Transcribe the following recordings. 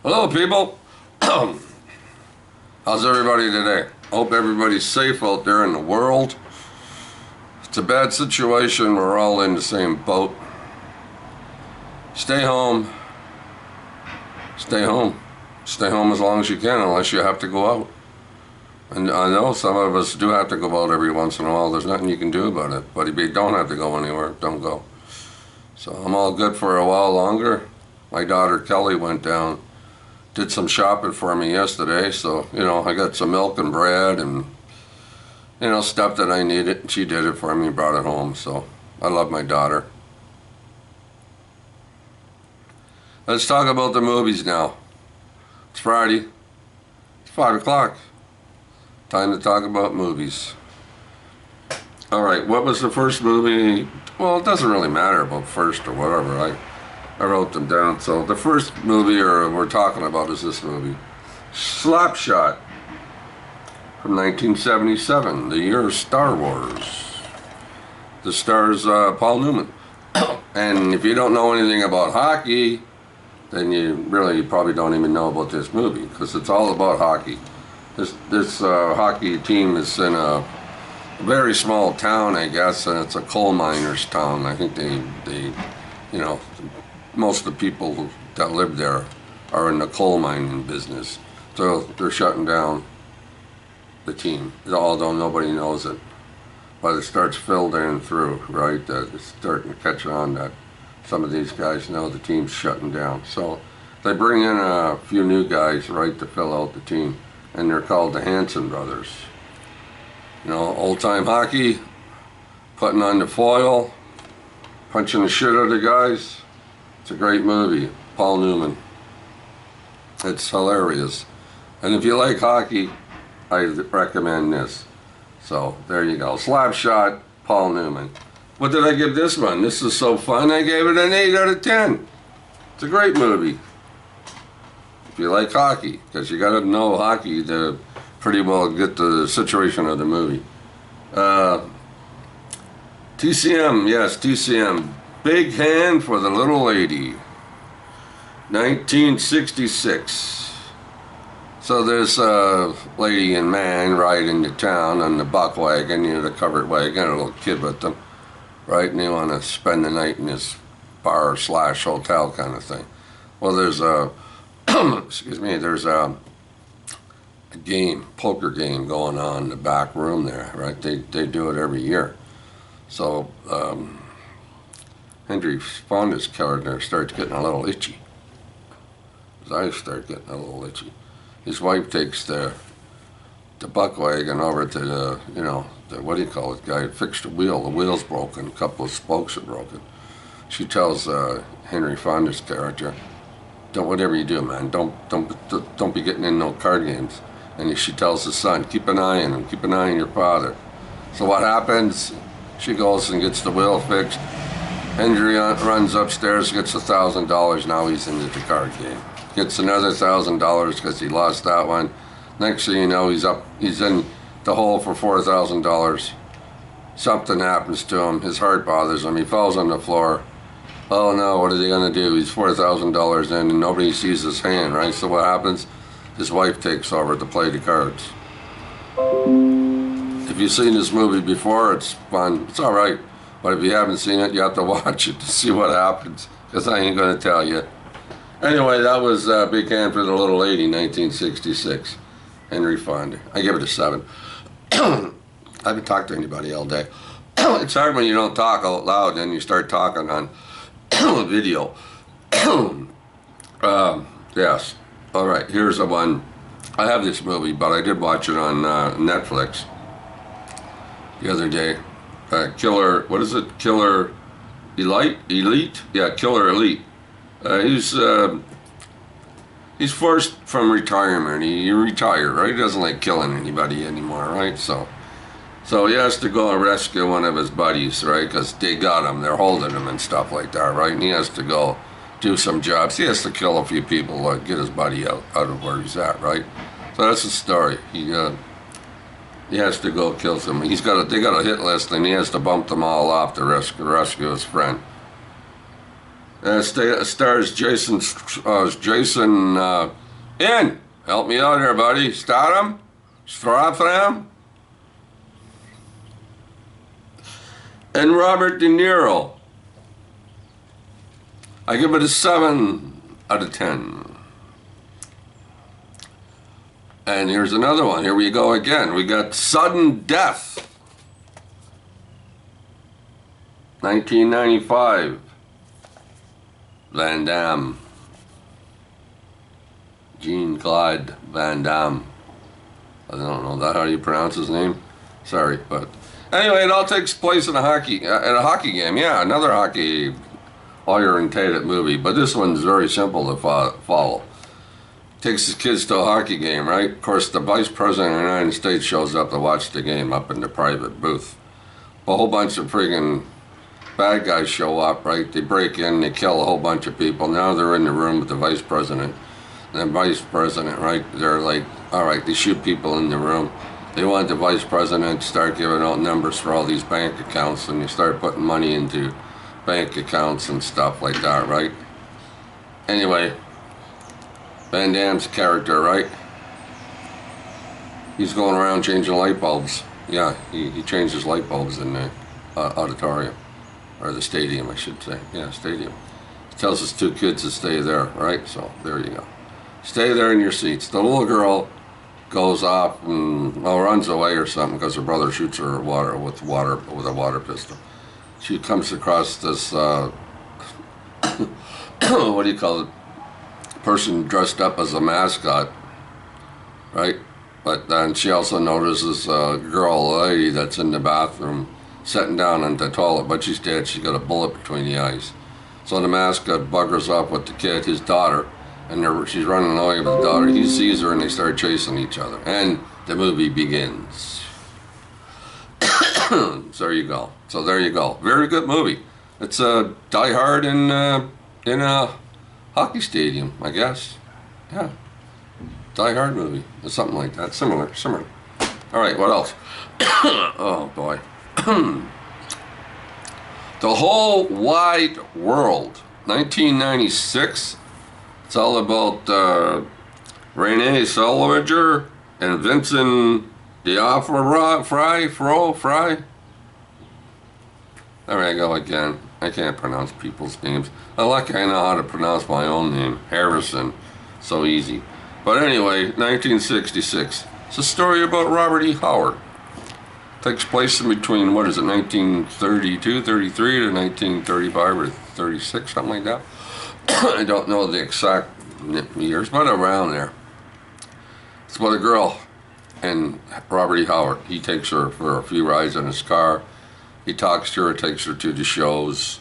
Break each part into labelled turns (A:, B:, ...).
A: Hello, people. How's everybody today? Hope everybody's safe out there in the world. It's a bad situation. We're all in the same boat. Stay home. Stay home. Stay home as long as you can, unless you have to go out. And I know some of us do have to go out every once in a while. There's nothing you can do about it. But if you don't have to go anywhere, don't go. So I'm all good for a while longer. My daughter Kelly went down, did some shopping for me yesterday. So, I got some milk and bread and, stuff that I needed. She did it for me, brought it home. So I love my daughter. Let's talk about the movies now. It's Friday. It's 5 o'clock. Time to talk about movies. Alright, what was the first movie? Well, it doesn't really matter about first or whatever. I wrote them down. So the first movie we're talking about is this movie. Slapshot. From 1977, the year of Star Wars. The stars Paul Newman. And if you don't know anything about hockey, then you probably don't even know about this movie, because it's all about hockey. This hockey team is in a very small town, I guess, and it's a coal miners' town. I think they most of the people that live there are in the coal mining business. So they're shutting down the team, although nobody knows it. But it starts filtering through, right? It's starting to catch on that some of these guys know the team's shutting down. So they bring in a few new guys, right, to fill out the team. And they're called the Hanson brothers. Old-time hockey, putting on the foil, punching the shit out of the guys. It's a great movie. Paul Newman. It's hilarious. And if you like hockey, I recommend this. So there you go. Slapshot, Paul Newman. What did I give this one? This is so fun. I gave it an 8 out of 10. It's a great movie. If you like hockey, because you got to know hockey to pretty well get the situation of the movie. TCM, yes, TCM. Big Hand for the Little Lady. 1966. So there's a lady and man ride into town on the buck wagon, the covered wagon, a little kid with them, right? And they want to spend the night in this bar / hotel kind of thing. Well, there's a there's a poker game going on in the back room there, right? They do it every year. So Henry Fonda's character starts getting a little itchy. His eyes start getting a little itchy. His wife takes the buck wagon over to the what do you call it, guy that fixed the wheel. The wheel's broken, a couple of spokes are broken. She tells Henry Fonda's character, whatever you do, man, don't be getting in no card games. And she tells the son, keep an eye on him, keep an eye on your father. So what happens? She goes and gets the wheel fixed. Henry runs upstairs, gets $1,000. Now he's into the card game. Gets another $1,000 because he lost that one. Next thing you know, he's in the hole for $4,000. Something happens to him. His heart bothers him. He falls on the floor. Oh no, what is he going to do? He's $4,000 in and nobody sees his hand, right? So what happens? His wife takes over to play the cards. If you've seen this movie before, it's fun. It's alright. But if you haven't seen it, you have to watch it to see what happens. Because I ain't going to tell you. Anyway, that was Big Hand for the Little Lady, 1966. Henry Fonda. I give it a 7. I haven't talked to anybody all day. It's hard when you don't talk out loud and you start talking on video. Yes. All right, here's the one. I have this movie, but I did watch it on Netflix the other day. Killer, what is it? Killer Elite? Yeah, Killer Elite. He's forced from retirement. He retired, right? He doesn't like killing anybody anymore, right? So he has to go and rescue one of his buddies, right? Because they got him, they're holding him and stuff like that, right? And he has to go do some jobs. He has to kill a few people to get his buddy out of where he's at, right? So that's the story. He has to go kill some. They got a hit list, and he has to bump them all off to rescue his friend. Stars Jason, in. Help me out here, buddy. Statham? Stratham? And Robert De Niro. I give it a 7 out of 10. And here's another one. Here we go again. We got Sudden Death. 1995. Van Damme. Jean-Claude Van Damme. I don't know that how you pronounce his name. Sorry, but anyway, it all takes place in a hockey game. Yeah, another hockey orientated movie, but this one's very simple to follow. Takes his kids to a hockey game, right? Of course, the Vice President of the United States shows up to watch the game up in the private booth. A whole bunch of friggin' bad guys show up, right? They break in, they kill a whole bunch of people. Now they're in the room with the Vice President. And the Vice President, right, they're like, all right, they shoot people in the room. They want the Vice President to start giving out numbers for all these bank accounts, and you start putting money into bank accounts and stuff like that, right? Anyway, Van Damme's character, right? He's going around changing light bulbs. Yeah, he changes light bulbs in the auditorium, or the stadium, I should say. Yeah, stadium. He tells his two kids to stay there, right? So there you go. Stay there in your seats. The little girl goes off and runs away or something because her brother shoots her with a water pistol. She comes across this what do you call it? Person dressed up as a mascot, right? But then she also notices a lady that's in the bathroom sitting down on the toilet, but she's dead. She's got a bullet between the eyes. So the mascot buggers up with the kid, his daughter, and she's running away with the daughter. He sees her and they start chasing each other. And the movie begins. So there you go. So there you go. Very good movie. It's Die Hard in a hockey stadium, I guess. Yeah. Die Hard movie. Or something like that. Similar. All right, what else? Oh, boy. The Whole Wide World. 1996. It's all about Renee Zellweger and Vincent D'Onofrio. There I go again. I can't pronounce people's names. I know how to pronounce my own name, Harrison. So easy. But anyway, 1966. It's a story about Robert E. Howard. Takes place in between, 1932, 33 to 1935 or 36, something like that. I don't know the exact years, but around there. It's about a girl and Robert E. Howard. He takes her for a few rides in his car. He talks to her, takes her to the shows.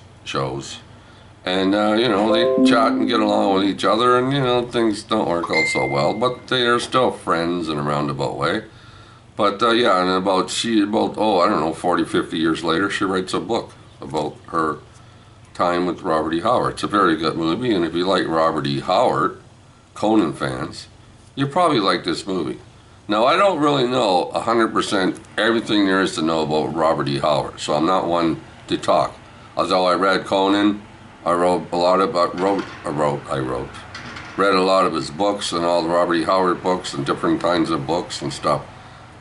A: And, they chat and get along with each other, and, things don't work out so well, but they are still friends in a roundabout way. But, and about 40, 50 years later, she writes a book about her time with Robert E. Howard. It's a very good movie, and if you like Robert E. Howard, Conan fans, you probably like this movie. Now, I don't really know 100% everything there is to know about Robert E. Howard, so I'm not one to talk. Although I read Conan, I read a lot of his books and all the Robert E. Howard books and different kinds of books and stuff.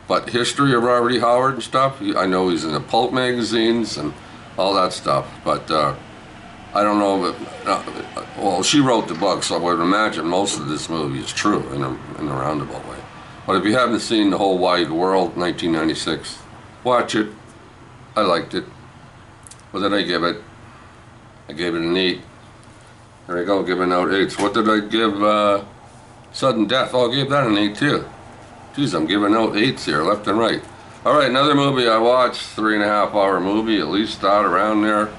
A: But history of Robert E. Howard and stuff, I know he's in the pulp magazines and all that stuff. But I don't know, well, she wrote the book, so I would imagine most of this movie is true in a roundabout way. But if you haven't seen The Whole Wide World, 1996, watch it. I liked it. What did I give it? I gave it an 8. There we go, giving out 8s. What did I give Sudden Death? Oh, I gave that an 8 too. Jeez, I'm giving out 8s here, left and right. All right, another movie I watched, 3.5-hour movie, at least out around there.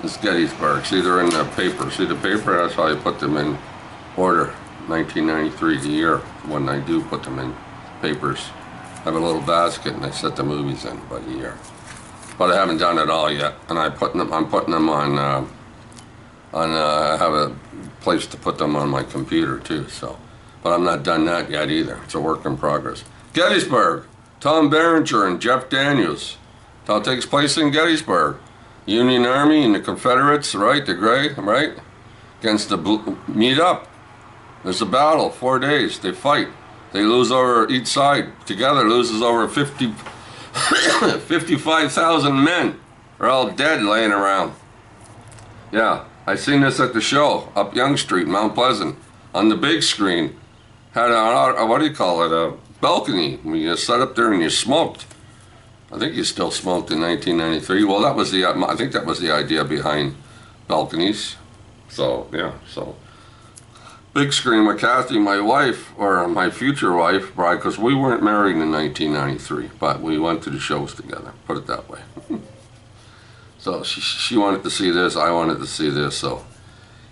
A: It's Gettysburg. See, they're in the paper. See the paper? That's how I put them in order. 1993, the year when I do put them in papers. I have a little basket and I set the movies in by the year. But I haven't done it all yet. And I'm putting them on I have a place to put them on my computer too, so. But I'm not done that yet either. It's a work in progress. Gettysburg. Tom Berenger and Jeff Daniels. It all takes place in Gettysburg. Union Army and the Confederates, right? The Gray, right? against the meet up. There's a battle, 4 days. They fight. They lose over, each side together loses over 55,000 men. They're all dead laying around. Yeah, I seen this at the show up Yonge Street, Mount Pleasant, on the big screen. Had a what do you call it? A balcony. You sat up there and you smoked. I think you still smoked in 1993. Well, that was the I think that was the idea behind balconies. So yeah, so big screen with Kathy, my wife, or my future wife, bride, because we weren't married in 1993, but we went to the shows together. Put it that way. So she wanted to see this, I wanted to see this. So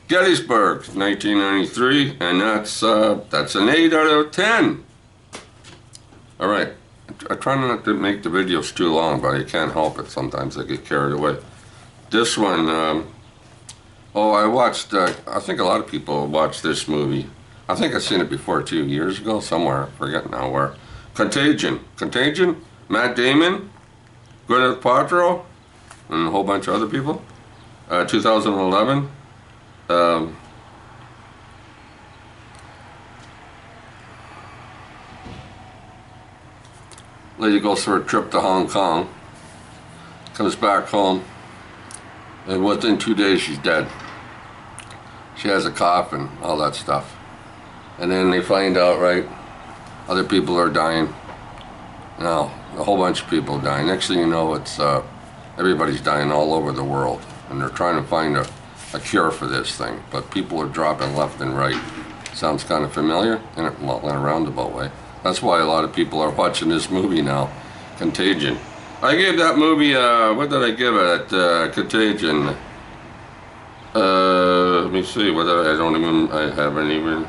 A: Gettysburg, 1993, and that's an 8 out of 10. All right, I try not to make the videos too long, but I can't help it. Sometimes I get carried away. This one, I watched. I think a lot of people watched this movie. I think I've seen it before 2 years ago, somewhere. I forget now where. Contagion. Contagion. Matt Damon, Gwyneth Paltrow, and a whole bunch of other people. 2011. Lady goes for a trip to Hong Kong, comes back home, and within 2 days she's dead. She has a cough and all that stuff. And then they find out, right, other people are dying. Now, a whole bunch of people dying. Next thing you know, it's everybody's dying all over the world. And they're trying to find a cure for this thing. But people are dropping left and right. Sounds kind of familiar in a roundabout way. That's why a lot of people are watching this movie now, Contagion. I gave that movie, what did I give it? Contagion. Let me see, I haven't even,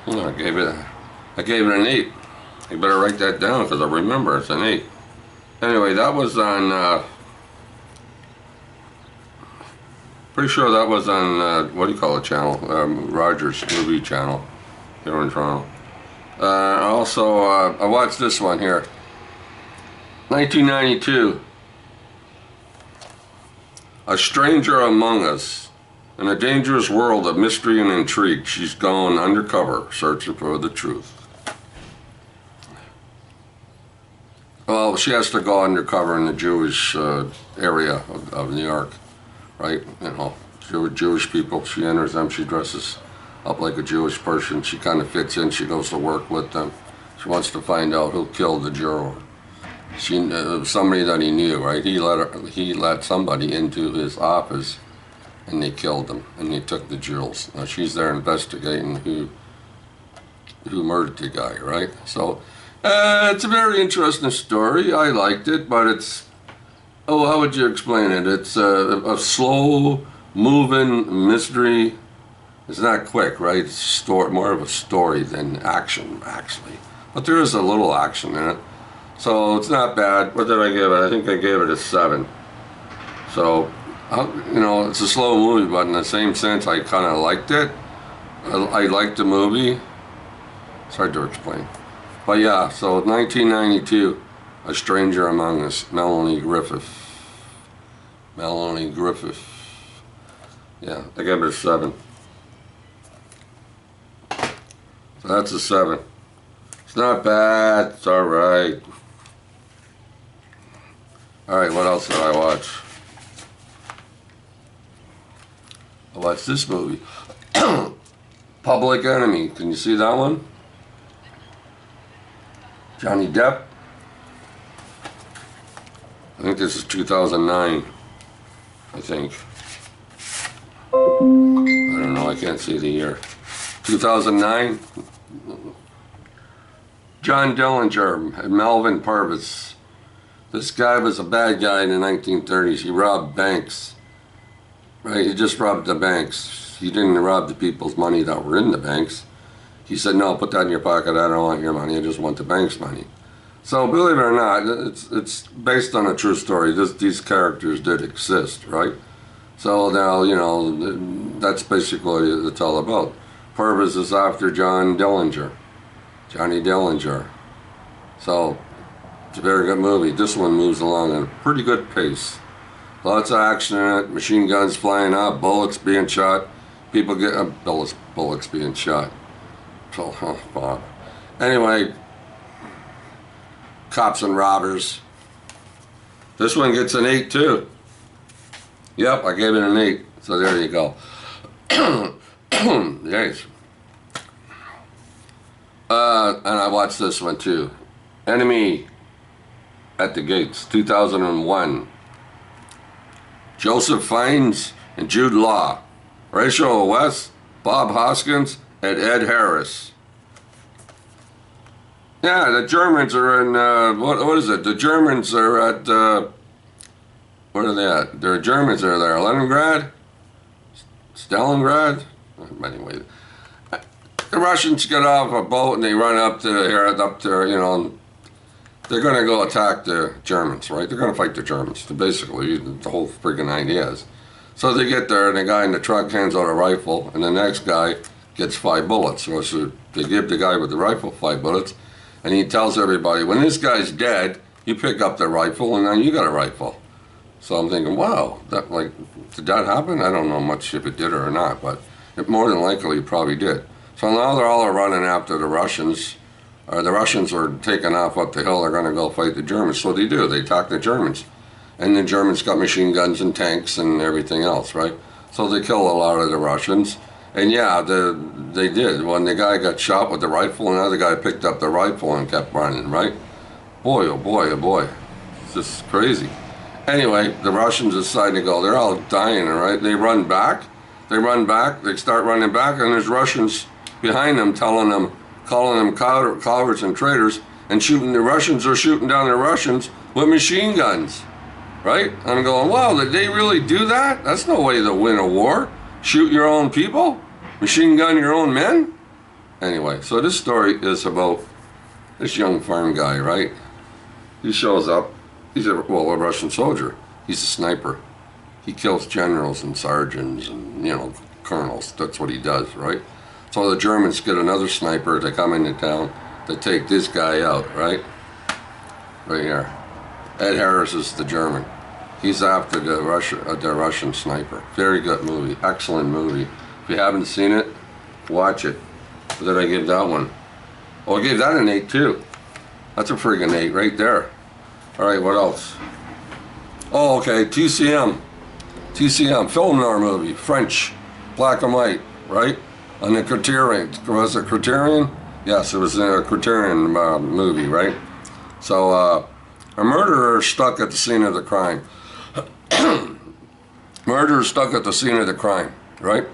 A: I gave it an 8. You better write that down because I remember it's an 8. Anyway, that was on, pretty sure that was on, what do you call it channel? Rogers Movie Channel here in Toronto. Also, I watched this one here. 1992. A stranger among us. In a dangerous world of mystery and intrigue, she's gone undercover, searching for the truth. Well, she has to go undercover in the Jewish area of New York, right? You know, Jewish people. She enters them, she dresses up like a Jewish person. She kind of fits in, she goes to work with them. She wants to find out who killed the juror. Somebody that he knew, right? He let somebody into his office and they killed him and they took the jewels. Now she's there investigating who murdered the guy, right? So it's a very interesting story. I liked it, but it's, how would you explain it? It's a slow moving mystery. It's not quick, right? It's more of a story than action, actually. But there is a little action in it. So it's not bad. What did I give it? I think I gave it a 7. So, you know, it's a slow movie, but in the same sense, I kind of liked it. I liked the movie. It's hard to explain. But yeah, so 1992, A Stranger Among Us, Melanie Griffith. Yeah, I gave it a 7. So that's a 7. It's not bad, it's alright. Alright, what else did I watch? I watched this movie. Public Enemy. Can you see that one? Johnny Depp. I think this is 2009. I think. I don't know, I can't see the year. 2009. John Dillinger and Melvin Purvis. This guy was a bad guy in the 1930s. He robbed banks. Right, he just robbed the banks. He didn't rob the people's money that were in the banks. He said, no, put that in your pocket. I don't want your money. I just want the bank's money. So believe it or not, it's based on a true story. These characters did exist, right? So now, you know, that's basically what it's all about. Purvis is after Johnny Dillinger. So it's a very good movie. This one moves along at a pretty good pace. Lots of action in it, machine guns flying out, bullets being shot. People get bullets being shot. So, oh, Bob. Anyway, cops and robbers. This one gets an 8 too. Yep, I gave it an 8. So there you go. Yes. And I watched this one too. Enemy at the Gates, 2001. Joseph Fiennes and Jude Law. Rachel West, Bob Hoskins, and Ed Harris. Yeah, the Germans are in, what is it? The Germans are at, where are they at? The Germans are there. Leningrad? Stalingrad? Anyway, the Russians get off a boat and they run up to there, you know, they're going to go attack the Germans, right? They're going to fight the Germans. Basically, the whole freaking idea is. So they get there and the guy in the truck hands out a rifle and the next guy gets 5 bullets. So they give the guy with the rifle 5 bullets and he tells everybody, when this guy's dead, you pick up the rifle and then you got a rifle. So I'm thinking, wow, did that happen? I don't know much if it did or not, but it more than likely probably did. So now they're all running after the Russians. The Russians are taking off up the hill. They're going to go fight the Germans. So they do. They attack the Germans. And the Germans got machine guns and tanks and everything else, right? So they kill a lot of the Russians. And yeah, they did. When the guy got shot with the rifle, another guy picked up the rifle and kept running, right? Boy, oh boy, oh boy. It's just crazy. Anyway, the Russians decide to go. They're all dying, right? They run back. They start running back, and there's Russians behind them calling them cowards and traitors, and shooting. The Russians are shooting down the Russians with machine guns, right? I'm going, wow, did they really do that? That's no way to win a war. Shoot your own people? Machine gun your own men? Anyway, so this story is about this young farm guy, right? He shows up. He's a Russian soldier. He's a sniper. He kills generals and sergeants and, you know, colonels. That's what he does, right? So the Germans get another sniper to come into town to take this guy out, right? Right here. Ed Harris is the German. He's after the Russian sniper. Very good movie. Excellent movie. If you haven't seen it, watch it. What did I give that one? Oh, I gave that an 8 too. That's a friggin' 8 right there. All right, what else? Oh, okay, TCM, film noir movie, French, black and white, right? On the Criterion, was it Criterion? Yes, it was a Criterion movie, right? So, a murderer stuck at the scene of the crime. Murderer stuck at the scene of the crime, right?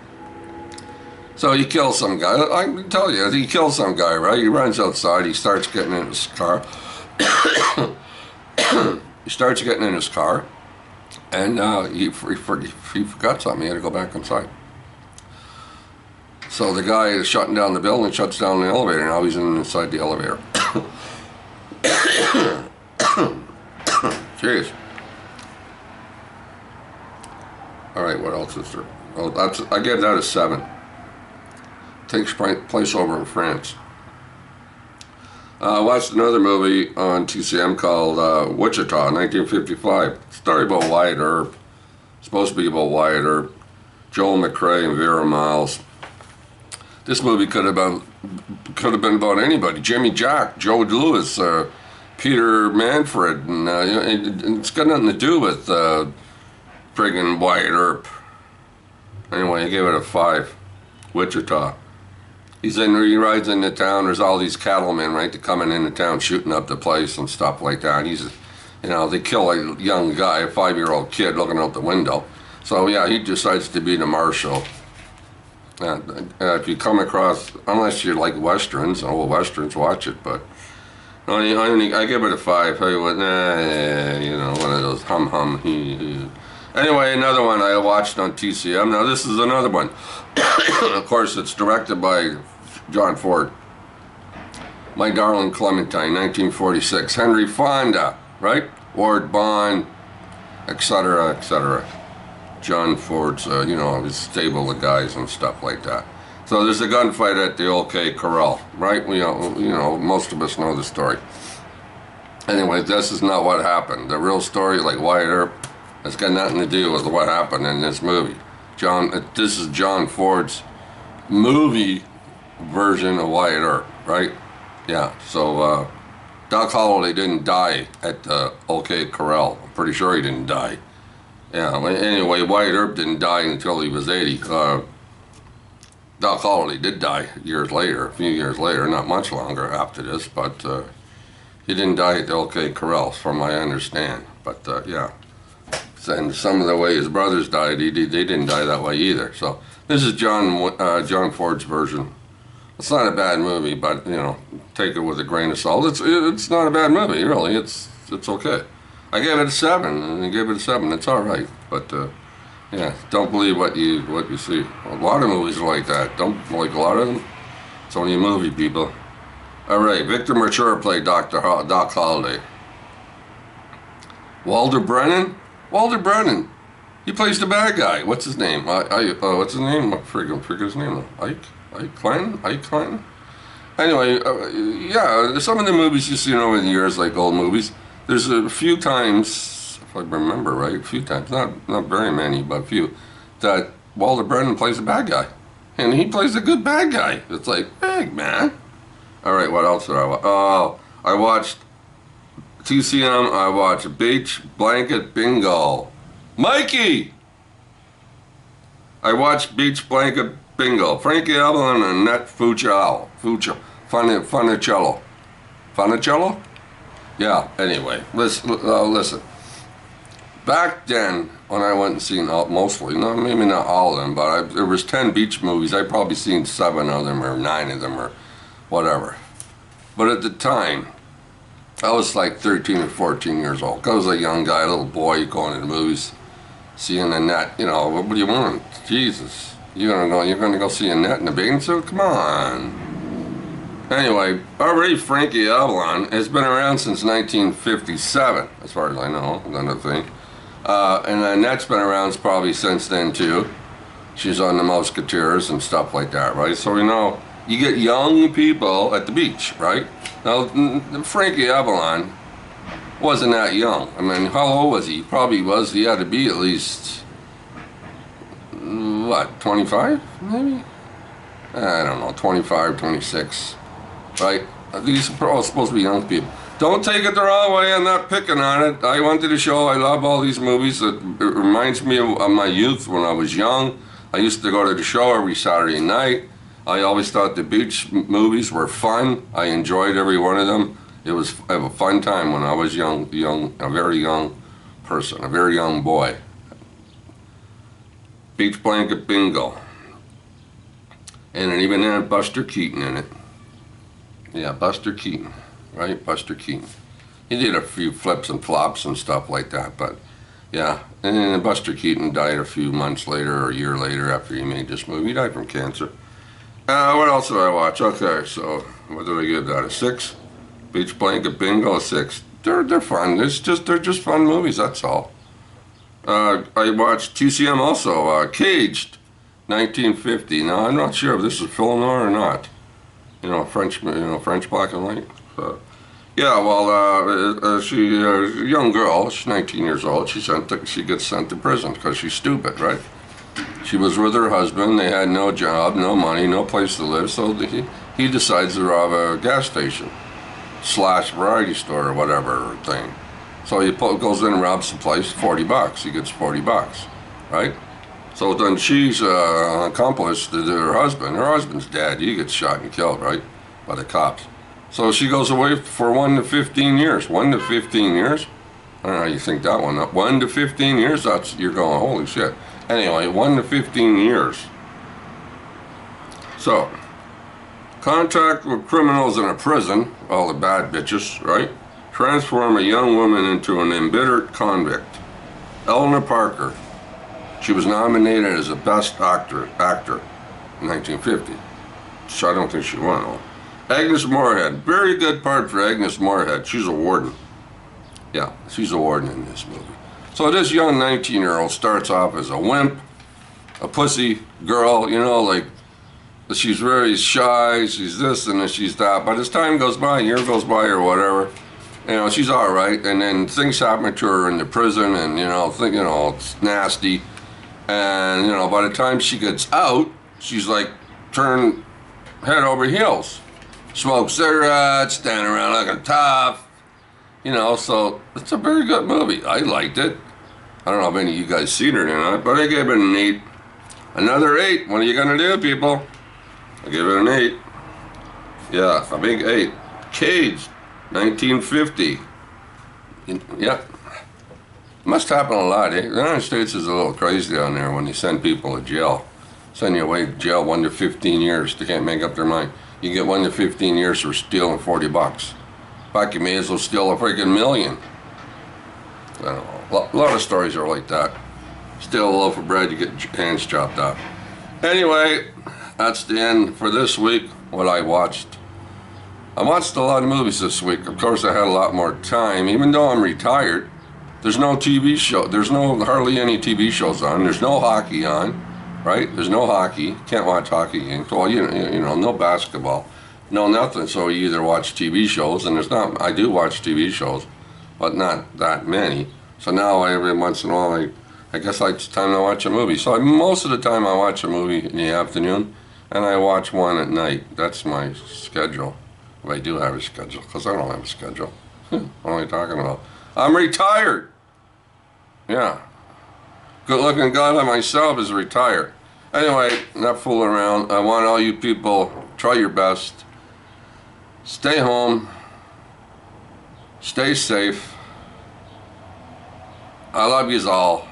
A: So he kills some guy. I can tell you, he kills some guy, right? He runs outside, he starts getting in his car. He starts getting in his car, and he forgot something. He had to go back inside. So the guy is shutting down the building, shuts down the elevator. Now he's inside the elevator. Jeez. All right, what else is there? Oh, I gave that a 7. Takes place over in France. I watched another movie on TCM called Wichita, 1955. Story about Wyatt Earp. Supposed to be about Wyatt Earp, Joel McCrea and Vera Miles. This movie could have been about anybody. Jimmy Jack, Joe Lewis, Peter Manfred, and it's got nothing to do with friggin' Wyatt Earp. Anyway, I gave it a 5. Wichita. He rides into town. There's all these cattlemen, right? They're coming into town, shooting up the place and stuff like that. They kill a young guy, a 5-year-old kid, looking out the window. So yeah, he decides to be the marshal. If you come across, unless you like westerns, westerns, watch it. But I give it a 5. Hey, one of those hum. Anyway, another one I watched on TCM. Now this is another one. Of course, it's directed by John Ford. My Darling Clementine, 1946. Henry Fonda, right? Ward Bond, etc., etc. John Ford's, his stable of guys and stuff like that. So there's a gunfight at the OK Corral, right? Most of us know the story. Anyway, this is not what happened. The real story, like Wyatt Earp, it's got nothing to do with what happened in this movie. This is John Ford's movie version of Wyatt Earp, right? Yeah. So Doc Holliday didn't die at the OK Corral. I'm pretty sure he didn't die. Yeah. Anyway, Wyatt Earp didn't die until he was 80. Doc Holliday did die years later, a few years later, not much longer after this, but he didn't die at the OK Corral, from what I understand. But yeah, and some of the way his brothers died, they didn't die that way either. So this is John Ford's version. It's not a bad movie, but you know, take it with a grain of salt. It's not a bad movie, really. It's okay. I gave it a 7, and I gave it a 7. It's all right, but yeah, don't believe what you see. A lot of movies are like that. Don't like a lot of them. It's only a movie, people. All right, Victor Mature played Doc Holliday. Walter Brennan. He plays the bad guy. What's his name? What's his name? I forget his name. Ike Clanton? Anyway, yeah, some of the movies you've seen over the years, like old movies, there's a few times, if I remember right, a few times, not very many, but a few, that Walter Brennan plays a bad guy. And he plays a good bad guy. It's like, hey, man. All right, what else did I watch? Oh, I watched TCM, I watched Beach Blanket Bingo. Mikey! I watched Beach Blanket Bingo. Frankie Avalon and Annette Funicello. Funicello? Yeah, anyway, listen. Back then, when I went and seen mostly, no, maybe not all of them, but there was 10 beach movies. I probably seen 7 of them or 9 of them or whatever. But at the time, I was like 13 or 14 years old. I was a young guy, a little boy, going to the movies, seeing Annette. You know, what do you want? Jesus, you're gonna go see Annette in the bathing suit? Come on. Anyway, already Frankie Avalon has been around since 1957, as far as I know. Another thing, and Annette's been around probably since then too. She's on the Musketeers and stuff like that, right? So you know, you get young people at the beach, right? Now, Frankie Avalon wasn't that young. I mean, how old was he? He had to be at least, what, 25, maybe? I don't know, 25, 26, right? These are all supposed to be young people. Don't take it the wrong way, I'm not picking on it. I went to the show, I love all these movies. It reminds me of my youth when I was young. I used to go to the show every Saturday night. I always thought the beach movies were fun. I enjoyed every one of them. It was a fun time when I was young, a very young person, a very young boy. Beach Blanket Bingo. And it even had Buster Keaton in it. Yeah, Buster Keaton, right? Buster Keaton. He did a few flips and flops and stuff like that, but yeah. And then Buster Keaton died a few months later or a year later after he made this movie. He died from cancer. What else did I watch? Okay, so what did I give that? A 6? Beach Blanket Bingo, a 6. They're fun. They're just fun movies. That's all. I watched TCM also. Caged, 1950. Now I'm not sure if this is film noir or not. French black and white. Yeah, well, she's a young girl. She's 19 years old. She gets sent to prison because she's stupid, right? She was with her husband. They had no job, no money, no place to live. So he decides to rob a gas station / variety store or whatever thing. So he goes in and robs the place. $40. He gets $40, right? So then she's an accomplice to her husband. Her husband's dead. He gets shot and killed, right, by the cops. So she goes away for 1 to 15 years. 1 to 15 years? I don't know how you think that one up. 1 to 15 years, you're going, holy shit. Anyway, 1 to 15 years. So, contract with criminals in a prison, all the bad bitches, right? Transform a young woman into an embittered convict. Eleanor Parker. She was nominated as the best actor in 1950. So I don't think she won though. Agnes Moorehead. Very good part for Agnes Moorehead. She's a warden. Yeah, she's a warden in this movie. So this young 19-year-old starts off as a wimp, a pussy girl, like she's very shy, she's this and then she's that. But as time goes by, a year goes by or whatever, she's all right. And then things happen to her in the prison and, it's nasty. And, you know, by the time she gets out, she's like turned head over heels. Smoke cigarettes, standing around looking tough. You know, so it's a very good movie. I liked it. I don't know if any of you guys seen it or not, but I gave it an 8. Another 8. What are you going to do, people? I give it an 8. Yeah, a big 8. Cage, 1950. Yeah. Must happen a lot, eh? The United States is a little crazy down there when they send people to jail. Send you away to jail 1 to 15 years. They can't make up their mind. You get 1 to 15 years for stealing $40. In fact, you may as well steal a freaking million. I don't know. A lot of stories are like that. Steal a loaf of bread, you get your hands chopped off. Anyway, that's the end for this week, what I watched. I watched a lot of movies this week. Of course, I had a lot more time. Even though I'm retired, there's no TV show. There's hardly any TV shows on. There's no hockey on, right? There's no hockey. Can't watch hockey games. Well, you know, no basketball, no nothing. So you either watch TV shows, and there's not. I do watch TV shows, but not that many. So now every once in a while, I guess it's time to watch a movie. So most of the time I watch a movie in the afternoon, and I watch one at night. That's my schedule. If I do have a schedule, because I don't have a schedule. What am I talking about? I'm retired. Yeah. Good looking guy like myself is retired. Anyway, not fooling around. I want all you people, try your best. Stay home. Stay safe. I love yous all.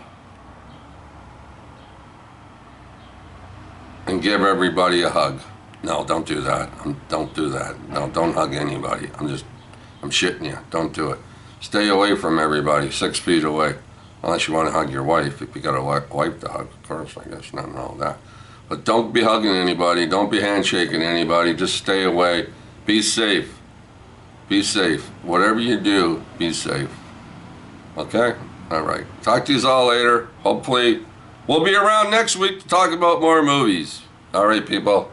A: And give everybody a hug. No, don't do that. Don't do that. No, don't hug anybody. I'm shitting you. Don't do it. Stay away from everybody, 6 feet away. Unless you want to hug your wife. If you got a wife to hug, of course, I guess, not all that. But don't be hugging anybody. Don't be handshaking anybody. Just stay away. Be safe. Be safe. Whatever you do, be safe. Okay? All right. Talk to you all later. Hopefully, we'll be around next week to talk about more movies. All right, people.